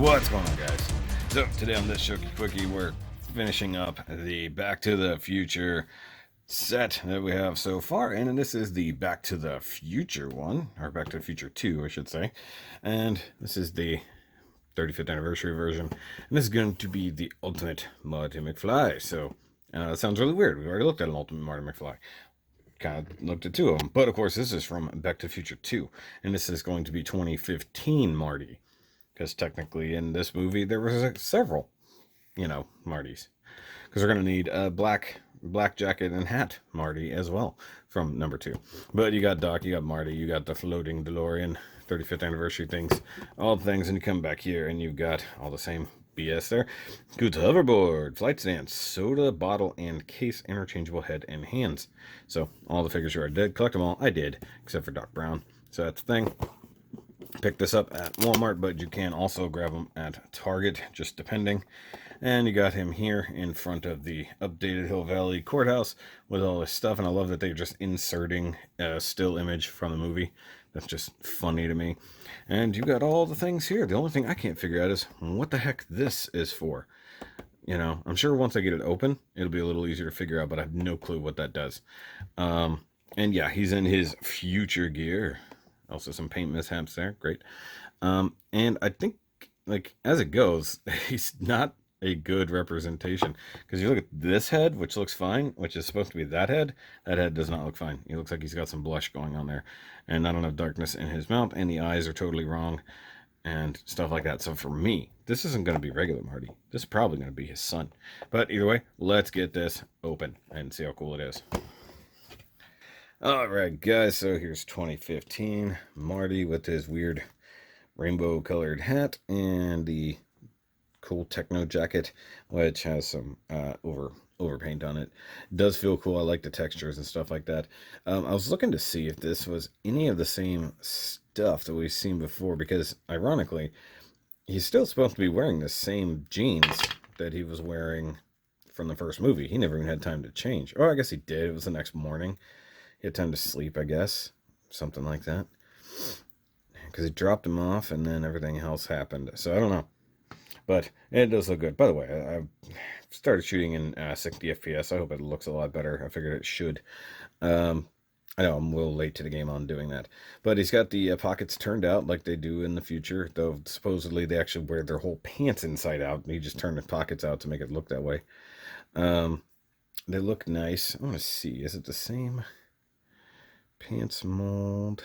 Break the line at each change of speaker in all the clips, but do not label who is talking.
What's going on, guys? So today on this SHOKY Quickie, we're finishing up the Back to the Future set that we have so far, and this is the Back to the Future one, or Back to the Future 2, I should say. And this is the 35th anniversary version, and this is going to be the ultimate Marty McFly. So that sounds really weird. We've already looked at an ultimate Marty McFly. Kind of looked at two of them, but of course this is from Back to the Future 2, and this is going to be 2015 Marty. Because technically in this movie there was several, Martys. Because we're going to need a black jacket and hat Marty as well from number 2. But you got Doc, you got Marty, you got the floating DeLorean, 35th anniversary things, all the things, and you come back here and you've got all the same BS there. Good hoverboard, flight stand, soda bottle, and case, interchangeable head and hands. So all the figures are dead. Collect them all. I did, except for Doc Brown. So that's the thing. Pick this up at Walmart, but you can also grab them at Target, just depending. And you got him here in front of the updated Hill Valley Courthouse with all this stuff, and I love that they're just inserting a still image from the movie. That's just funny to me. And you got all the things here. The only thing I can't figure out is what the heck this is for. I'm sure once I get it open, it'll be a little easier to figure out, but I have no clue what that does. And yeah, he's in his future gear. Also some paint mishaps there. Great. And I think, as it goes, he's not a good representation. Because you look at this head, which looks fine, which is supposed to be that head does not look fine. He looks like he's got some blush going on there. And not enough darkness in his mouth, and the eyes are totally wrong, and stuff like that. So for me, this isn't going to be regular Marty. This is probably going to be his son. But either way, let's get this open and see how cool it is. Alright guys, so here's 2015 Marty with his weird rainbow colored hat and the cool techno jacket, which has some overpaint on it. It does feel cool. I like the textures and stuff like that. I was looking to see if this was any of the same stuff that we've seen before, because ironically he's still supposed to be wearing the same jeans that he was wearing from the first movie. He never even had time to change. Oh, I guess he did. It was the next morning. He had time to sleep, I guess. Something like that. Because he dropped him off and then everything else happened. So I don't know. But it does look good. By the way, I started shooting in 60 FPS. I hope it looks a lot better. I figured it should. I know I'm a little late to the game on doing that. But he's got the pockets turned out like they do in the future. Though supposedly they actually wear their whole pants inside out. He just turned the pockets out to make it look that way. They look nice. I want to see. Is it the same pants mold?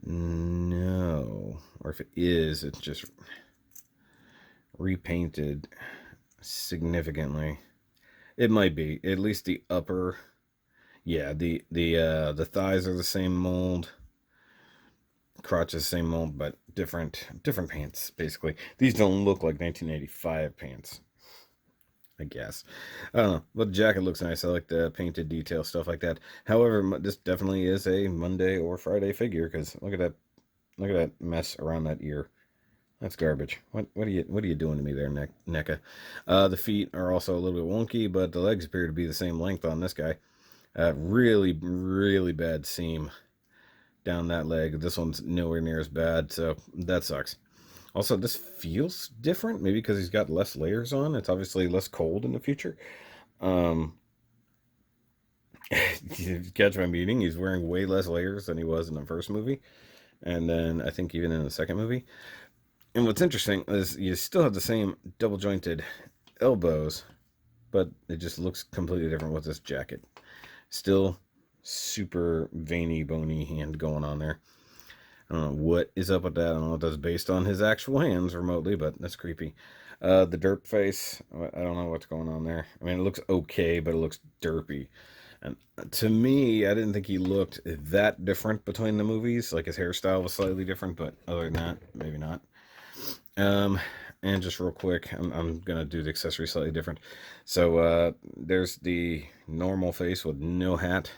No. Or if it is, it's just repainted significantly. It might be. At least the upper. Yeah, the thighs are the same mold. Crotch is the same mold, but different pants, basically. These don't look like 1985 pants, I guess. I don't know. But the jacket looks nice. I like the painted detail, stuff like that. However, this definitely is a Monday or Friday figure, because look at that mess around that ear. That's garbage. What are you doing to me there, NECA? The feet are also a little bit wonky, but the legs appear to be the same length on this guy. Really, really bad seam down that leg. This one's nowhere near as bad, so that sucks. Also, this feels different, maybe because he's got less layers on. It's obviously less cold in the future. Catch my meaning, he's wearing way less layers than he was in the first movie. And then I think even in the second movie. And what's interesting is you still have the same double jointed elbows, but it just looks completely different with this jacket. Still super veiny, bony hand going on there. I don't know what is up with that. I don't know if that's based on his actual hands remotely, but that's creepy. The derp face, I don't know what's going on there. I mean, it looks okay, but it looks derpy. And to me, I didn't think he looked that different between the movies. Like, his hairstyle was slightly different, but other than that, maybe not. And just real quick, I'm going to do the accessory slightly different. So, there's the normal face with no hat.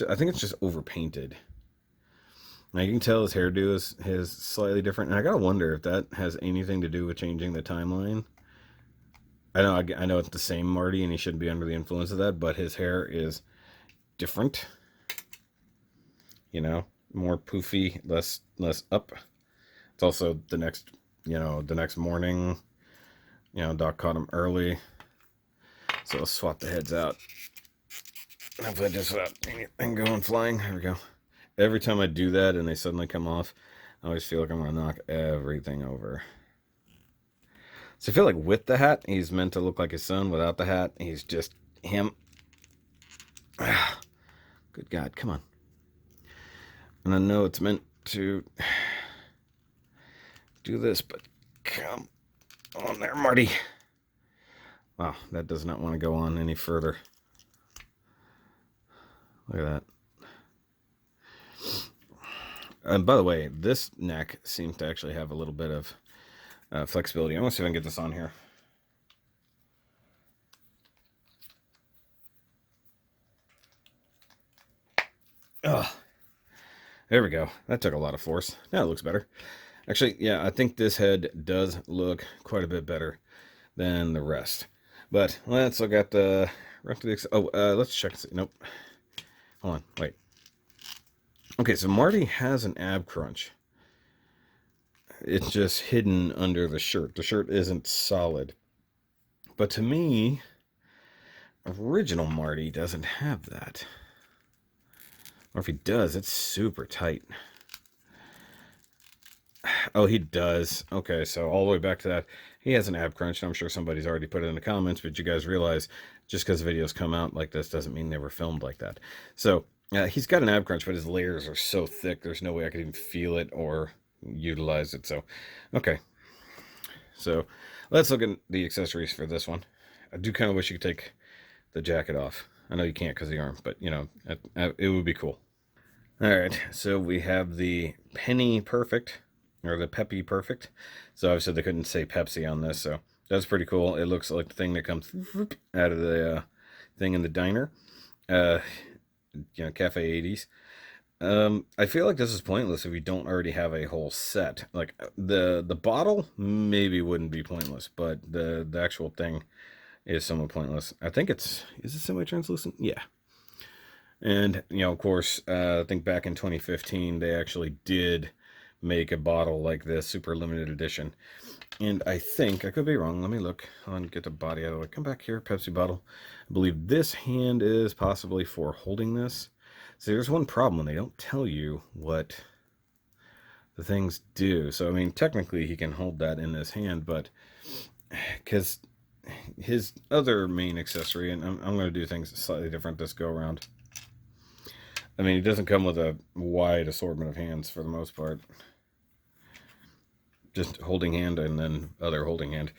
I think it's just overpainted. Now you can tell his hairdo is slightly different, and I gotta wonder if that has anything to do with changing the timeline. I know it's the same Marty, and he shouldn't be under the influence of that, but his hair is different. More poofy, less up. It's also the next, the next morning. Doc caught him early. So let's swap the heads out. Hopefully just without anything going flying. There we go. Every time I do that and they suddenly come off, I always feel like I'm going to knock everything over. So I feel like with the hat, he's meant to look like his son. Without the hat, he's just him. Good God, come on. And I know it's meant to do this, but come on there, Marty. Wow, that does not want to go on any further. Look at that. And by the way, this neck seems to actually have a little bit of flexibility. I'm going to see if I can get this on here. Oh, there we go. That took a lot of force. Now it looks better. Actually, yeah, I think this head does look quite a bit better than the rest. But let's look at the rest of the... let's check. Nope. Hold on. Wait. Okay, so Marty has an ab crunch. It's just hidden under the shirt. The shirt isn't solid. But to me, original Marty doesn't have that. Or if he does, it's super tight. Oh, he does. Okay, so all the way back to that. He has an ab crunch, and I'm sure somebody's already put it in the comments, but you guys realize just because videos come out like this doesn't mean they were filmed like that. So he's got an ab crunch, but his layers are so thick, there's no way I could even feel it or utilize it. So, okay. So let's look at the accessories for this one. I do kind of wish you could take the jacket off. I know you can't because of the arm, but, it would be cool. All right, so we have the Penny Perfect, or the Peppy Perfect. So obviously they couldn't say Pepsi on this, so that's pretty cool. It looks like the thing that comes out of the thing in the diner. Cafe 80s. I feel like this is pointless if you don't already have a whole set. Like the bottle maybe wouldn't be pointless, but the actual thing is somewhat pointless. I think is it semi-translucent? Yeah. And, of course, I think back in 2015, they actually did make a bottle like this, super limited edition. And I think, I could be wrong, let me look on, get the body out of the way. Come back here, Pepsi bottle. I believe this hand is possibly for holding this. So there's one problem, they don't tell you what the things do. So, I mean, technically he can hold that in his hand, but because his other main accessory, and I'm going to do things slightly different this go around. I mean, he doesn't come with a wide assortment of hands for the most part. Just holding hand and then other holding hand.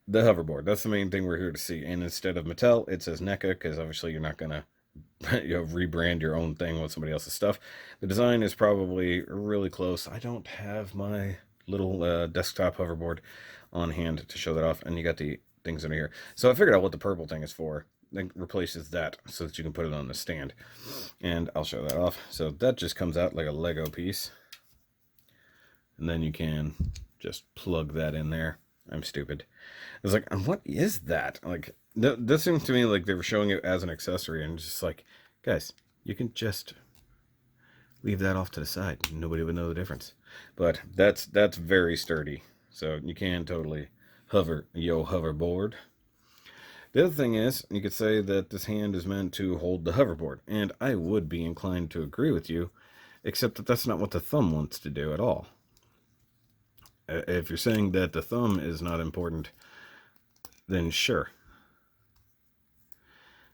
The hoverboard, that's the main thing we're here to see. And instead of Mattel, it says NECA, because obviously you're not going to rebrand your own thing with somebody else's stuff. The design is probably really close. I don't have my little desktop hoverboard on hand to show that off. And you got the things under here. So I figured out what the purple thing is for. Then replaces that so that you can put it on the stand, and I'll show that off. So that just comes out like a Lego piece, and then you can just plug that in there. I'm stupid. It's like, what is that? Like, this seems to me like they were showing it as an accessory, and just like, guys, you can just leave that off to the side. Nobody would know the difference. But that's very sturdy, so you can totally hoverboard. The other thing is, you could say that this hand is meant to hold the hoverboard, and I would be inclined to agree with you, except that that's not what the thumb wants to do at all. If you're saying that the thumb is not important, then sure.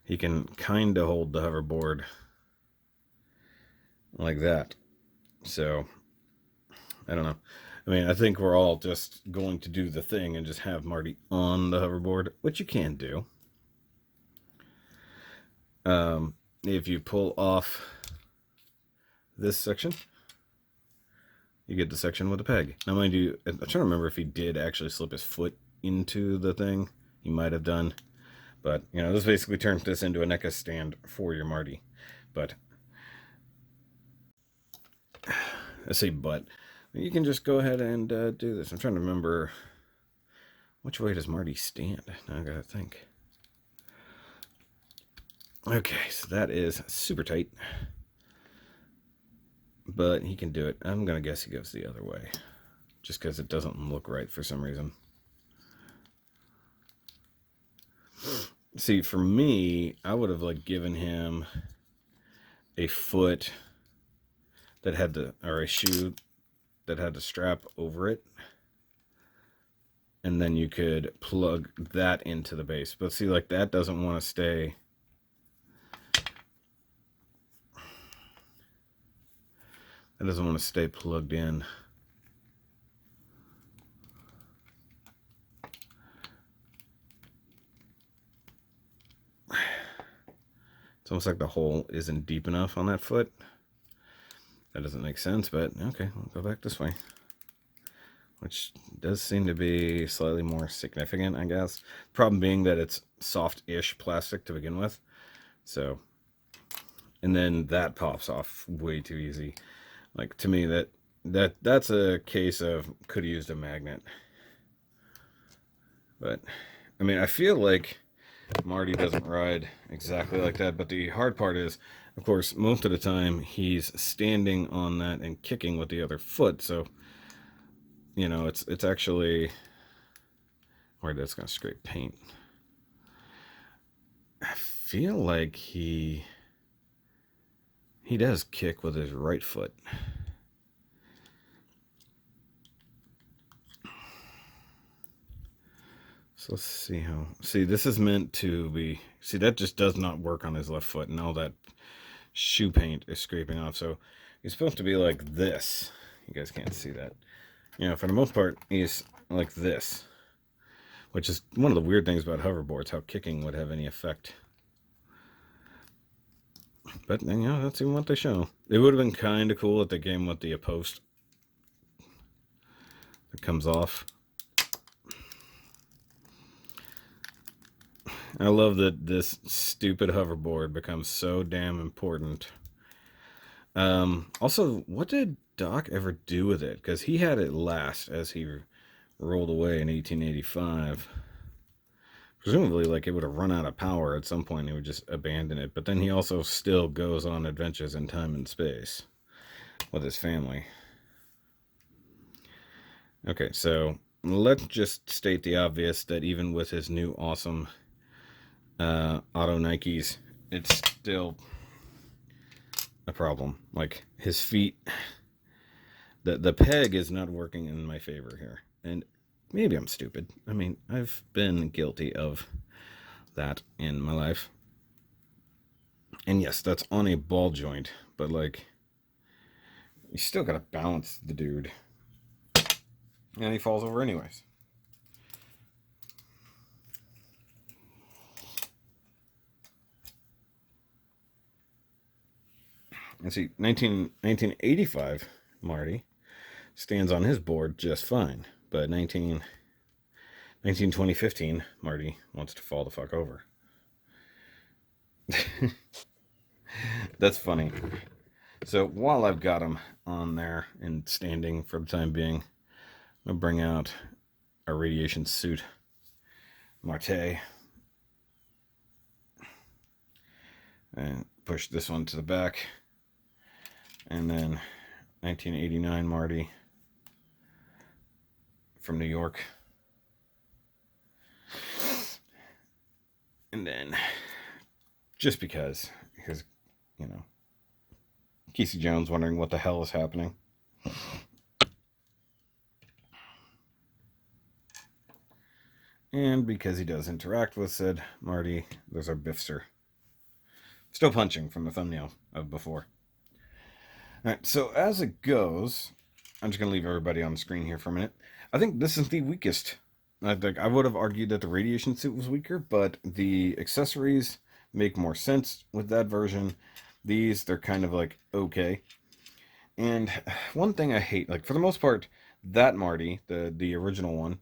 He can kind of hold the hoverboard like that. So, I don't know. I mean, I think we're all just going to do the thing and just have Marty on the hoverboard, which you can do. If you pull off this section, you get the section with the peg. Now, mind you, I'm trying to remember if he did actually slip his foot into the thing. He might have done. But, this basically turns this into a NECA stand for your Marty. But, I say but. You can just go ahead and do this. I'm trying to remember, which way does Marty stand? Now I gotta think. Okay, so that is super tight. But he can do it. I'm gonna guess he goes the other way. just because it doesn't look right for some reason. See, for me, I would have like given him a foot that had the, or a shoe that had the strap over it, and then you could plug that into the base. But see, like that doesn't want to stay. That doesn't want to stay plugged in. It's almost like the hole isn't deep enough on that foot. That doesn't make sense, but okay, we'll go back this way. Which does seem to be slightly more significant, I guess. Problem being that it's soft-ish plastic to begin with. So, and then that pops off way too easy. Like, to me, that's a case of could have used a magnet. But, I mean, I feel like Marty doesn't ride exactly like that, but the hard part is, of course, most of the time he's standing on that and kicking with the other foot, so you know it's actually, or that's gonna scrape paint. I feel like he does kick with his right foot. So let's see how, see, this is meant to be, see, that just does not work on his left foot, and all that shoe paint is scraping off. So he's supposed to be like this. You guys can't see that. You know, for the most part, he's like this, which is one of the weird things about hoverboards, how kicking would have any effect. But, you know, that's even what they show. It would have been kind of cool if they came with the post that comes off. I love that this stupid hoverboard becomes so damn important. Also, what did Doc ever do with it? Because he had it last as he rolled away in 1885. Presumably, like, it would have run out of power at some point and he would just abandon it. But then he also still goes on adventures in time and space with his family. Okay, so let's just state the obvious that even with his new awesome auto Nikes, it's still a problem. Like, his feet, the peg is not working in my favor here. And maybe I'm stupid. I mean, I've been guilty of that in my life. And yes, that's on a ball joint, but like, you still gotta balance the dude. And he falls over anyways. And see, 1985 Marty stands on his board just fine. But 2015 Marty wants to fall the fuck over. That's funny. So while I've got him on there and standing for the time being, I'll bring out our radiation suit, Marty, and push this one to the back. And then 1989 Marty from New York. And then, just because, you know, Casey Jones wondering what the hell is happening. And because he does interact with said Marty, there's our Biffster. Still punching from the thumbnail of before. Alright, so as it goes, I'm just going to leave everybody on the screen here for a minute. I think this is the weakest. I would have argued that the radiation suit was weaker, but the accessories make more sense with that version. These, they're kind of like, okay. And one thing I hate, like, for the most part, that Marty, the original one,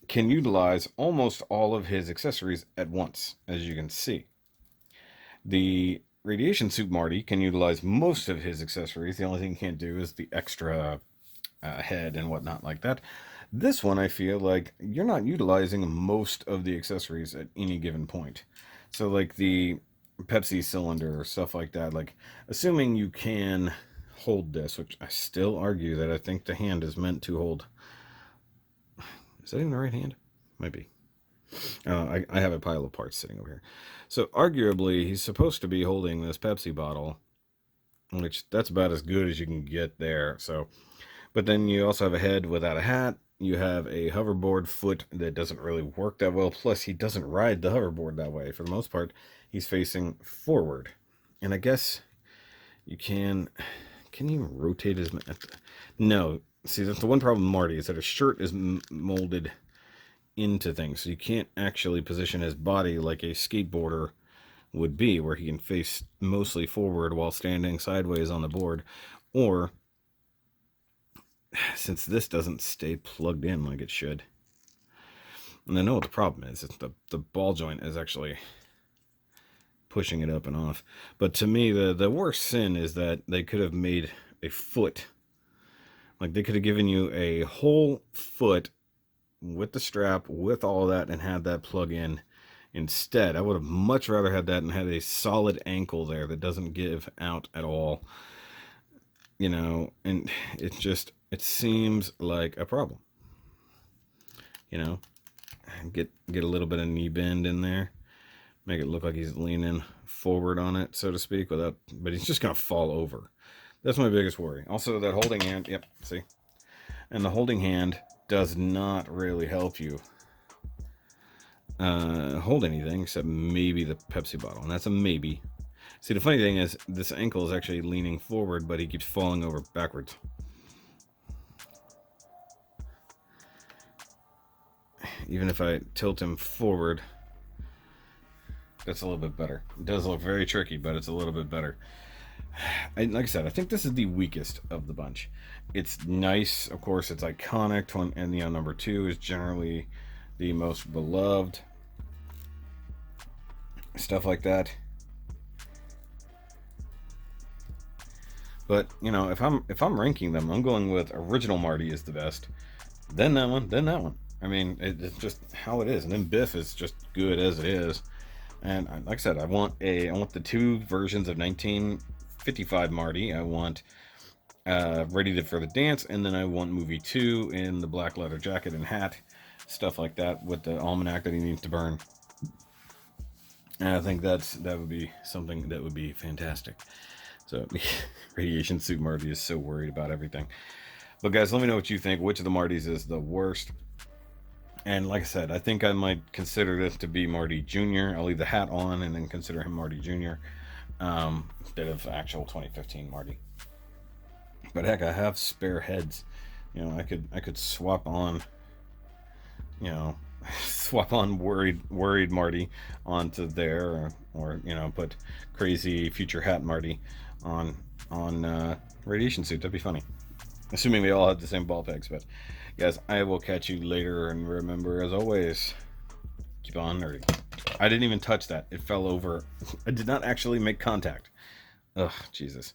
can utilize almost all of his accessories at once, as you can see. The radiation suit Marty can utilize most of his accessories. The only thing he can't do is the extra head and whatnot like that. This one, I feel like you're not utilizing most of the accessories at any given point. So like the Pepsi cylinder or stuff like that, like assuming you can hold this, which I still argue that I think the hand is meant to hold. Is that even the right hand? Might be. I have a pile of parts sitting over here. So arguably, he's supposed to be holding this Pepsi bottle, which that's about as good as you can get there. So, but then you also have a head without a hat. You have a hoverboard foot that doesn't really work that well. Plus, he doesn't ride the hoverboard that way. For the most part, he's facing forward. And I guess you can you rotate his... No. See, that's the one problem with Marty, is that his shirt is molded into things. So you can't actually position his body like a skateboarder would be, where he can face mostly forward while standing sideways on the board. Or, since this doesn't stay plugged in like it should. And I know what the problem is. It's the ball joint is actually pushing it up and off. But to me, the worst sin is that they could have made a foot. Like, they could have given you a whole foot with the strap, with all that, and had that plug in instead. I would have much rather had that and had a solid ankle there that doesn't give out at all. You know, and it seems like a problem. You know, get a little bit of knee bend in there. Make it look like he's leaning forward on it, so to speak, but he's just going to fall over. That's my biggest worry. Also, that holding hand, yep, see? And the holding hand does not really help you hold anything except maybe the Pepsi bottle, and that's a maybe. See, the funny thing is, this ankle is actually leaning forward, but he keeps falling over backwards. Even if I tilt him forward, that's a little bit better. It does look very tricky, but it's a little bit better. Like I said, I think this is the weakest of the bunch. It's nice, of course, it's iconic, and number 2 is generally the most beloved. Stuff like that. But, you know, if I'm ranking them, I'm going with original Marty is the best. Then that one, then that one. I mean, it's just how it is. And then Biff is just good as it is. And like I said, I want the 2 versions of 1955 Marty. I want Ready for the Dance, and then I want movie 2 in the black leather jacket and hat, stuff like that, with the almanac that he needs to burn. And I think that would be something that would be fantastic. So, Radiation Suit Marty is so worried about everything. But guys, let me know what you think. Which of the Martys is the worst? And like I said, I think I might consider this to be Marty Jr. I'll leave the hat on and then consider him Marty Jr. Instead of actual 2015 Marty. But heck, I have spare heads. You know, I could swap on, you know, swap on worried Marty onto there, or you know, put crazy future hat Marty on Radiation Suit. That'd be funny. Assuming we all have the same ball pegs. But guys, I will catch you later, and remember, as always, keep on nerding. I didn't even touch that. It fell over. I did not actually make contact. Ugh, Jesus.